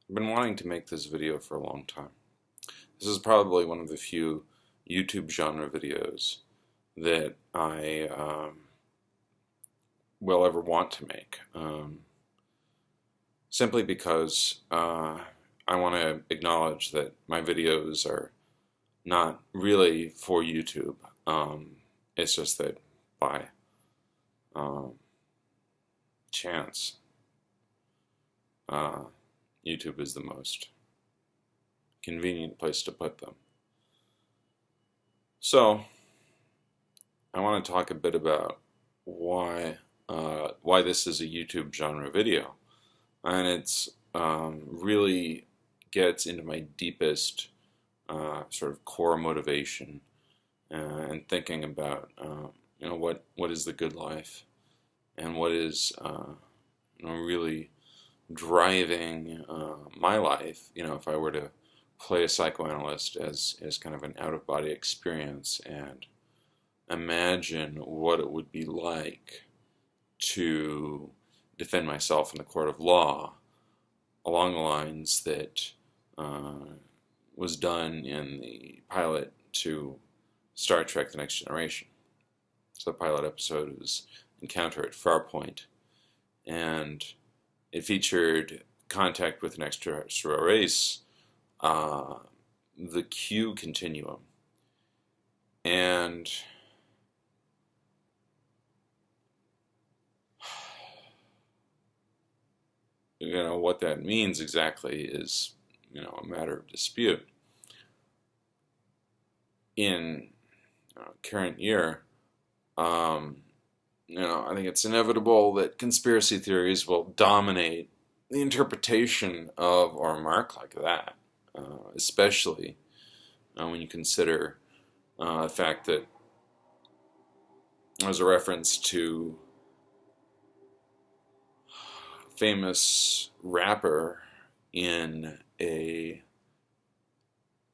I've been wanting to make this video for a long time. This is probably one of the few YouTube genre videos that I will ever want to make. Simply because I want to acknowledge that my videos are not really for YouTube. It's just that by um, chance, YouTube is the most convenient place to put them. So I want to talk a bit about why this is a YouTube genre video, and it's really gets into my deepest sort of core motivation and thinking about what is the good life and what is really driving my life. If I were to play a psychoanalyst as kind of an out-of-body experience and imagine what it would be like to defend myself in the court of law along the lines that was done in the pilot to Star Trek The Next Generation. So the pilot episode was Encounter at Farpoint, and it featured contact with an extraterrestrial race, the Q continuum. And what that means exactly is a matter of dispute. In current year, I think it's inevitable that conspiracy theories will dominate the interpretation of or a mark like that, especially when you consider the fact that there's a reference to a famous rapper in a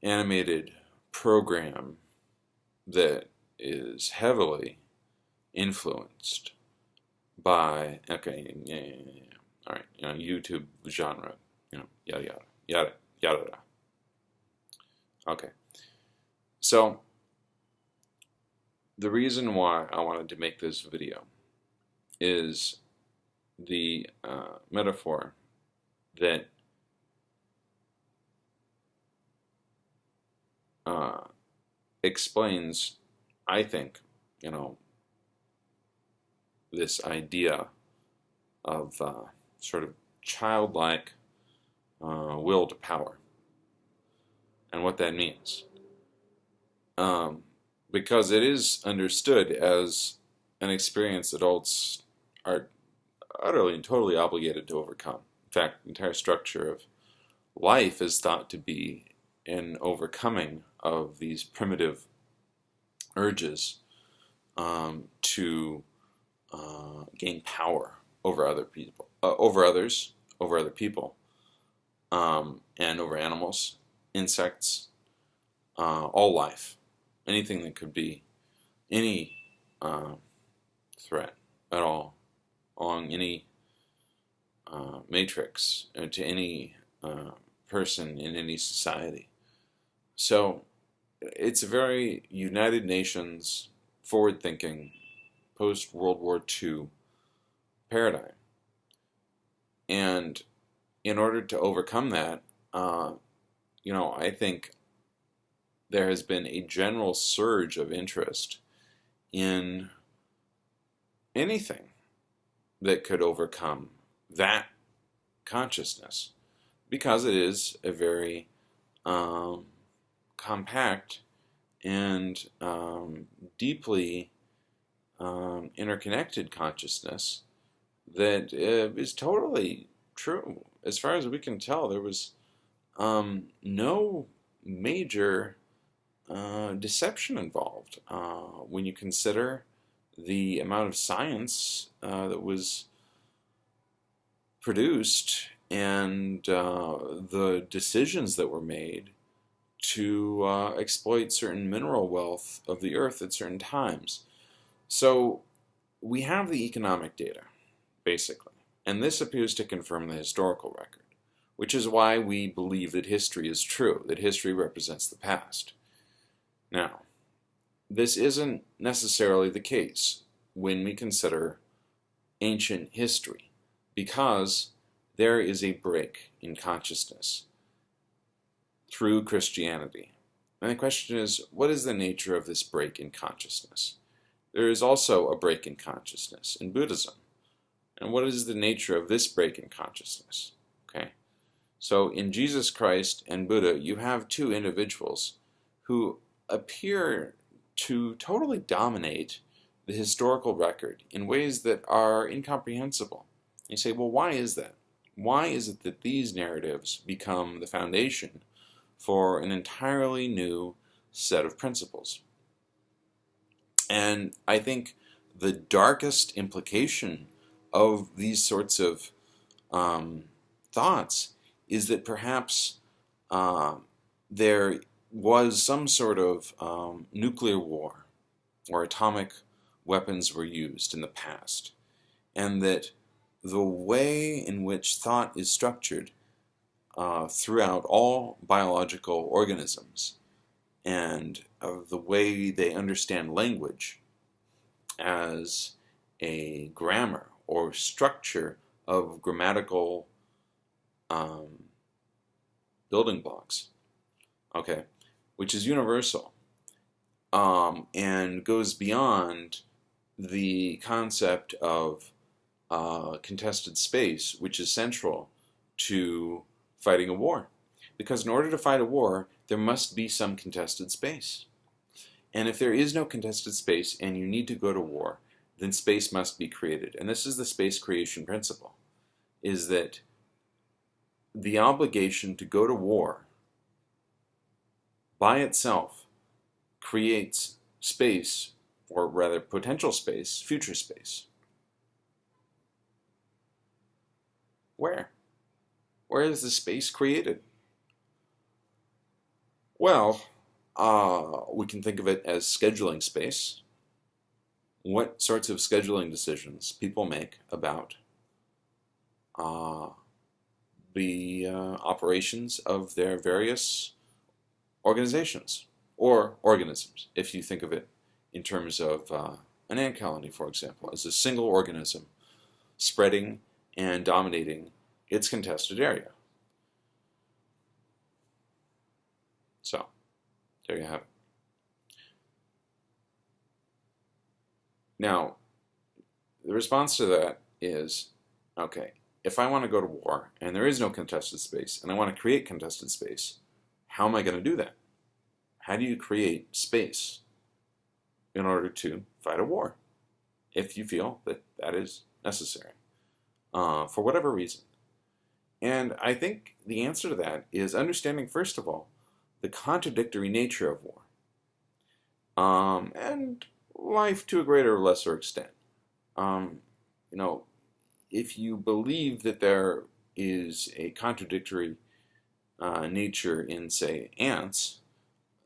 animated program that is heavily influenced by all right, YouTube genre, yada yada yada yada. Okay, so the reason why I wanted to make this video is the metaphor that explains, I think, this idea of sort of childlike will to power and what that means. Because it is understood as an experience adults are utterly and totally obligated to overcome. In fact, the entire structure of life is thought to be an overcoming of these primitive urges to gain power over other people, over others, over other people, and over animals, insects, all life, anything that could be any threat at all along any matrix to any person in any society. So it's a very United Nations forward-thinking post-World War II paradigm. And in order to overcome that, I think there has been a general surge of interest in anything that could overcome that consciousness, because it is a very compact and deeply interconnected consciousness that is totally true. As far as we can tell, there was no major deception involved when you consider the amount of science that was produced and the decisions that were made to exploit certain mineral wealth of the earth at certain times. So we have the economic data, basically, and this appears to confirm the historical record. which is why we believe that history is true, that history represents the past. Now, this isn't necessarily the case when we consider ancient history, because there is a break in consciousness through Christianity. And the question is, what is the nature of this break in consciousness? There is also a break in consciousness in Buddhism. And what is the nature of this break in consciousness? Okay. So in Jesus Christ and Buddha, you have two individuals who appear to totally dominate the historical record in ways that are incomprehensible. You say, well, why is that? Why is it that these narratives become the foundation for an entirely new set of principles? And I think the darkest implication of these sorts of thoughts is that perhaps there was some sort of nuclear war or atomic weapons were used in the past, and that the way in which thought is structured throughout all biological organisms, and the way they understand language as a grammar or structure of grammatical building blocks, okay, which is universal and goes beyond the concept of contested space, which is central to fighting a war. Because in order to fight a war, there must be some contested space. And if there is no contested space and you need to go to war, then space must be created. And this is the space creation principle, is that the obligation to go to war by itself creates space, or rather potential space, future space. Where? Where is the space created? Well, we can think of it as scheduling space. What sorts of scheduling decisions people make about the operations of their various organizations or organisms, if you think of it in terms of an ant colony, for example, as a single organism spreading and dominating its contested area. So, there you have it. Now, the response to that is, okay, if I want to go to war and there is no contested space and I want to create contested space, how am I going to do that? How do you create space in order to fight a war if you feel that that is necessary for whatever reason? And I think the answer to that is understanding, first of all, the contradictory nature of war and life to a greater or lesser extent. If you believe that there is a contradictory nature in, say, ants,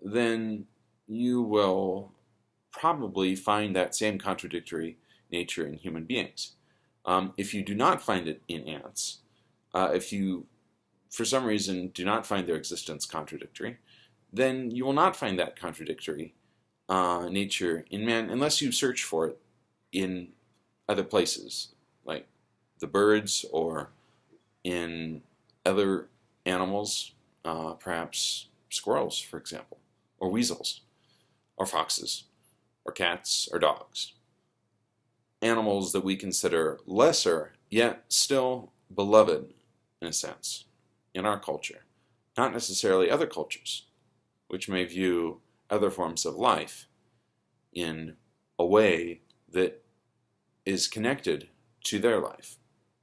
then you will probably find that same contradictory nature in human beings. If you do not find it in ants, if you, for some reason, do not find their existence contradictory, then you will not find that contradictory nature in man unless you search for it in other places, like the birds or in other animals, perhaps squirrels, for example, or weasels, or foxes, or cats, or dogs. Animals that we consider lesser, yet still beloved, in a sense, in our culture. Not necessarily other cultures, which may view other forms of life in a way that is connected to their life.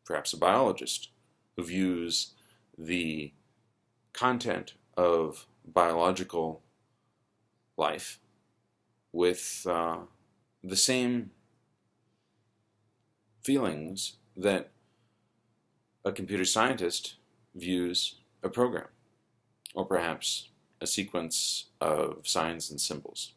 Perhaps a biologist who views the content of biological life with the same feelings that a computer scientist views a program, or perhaps a sequence of signs and symbols.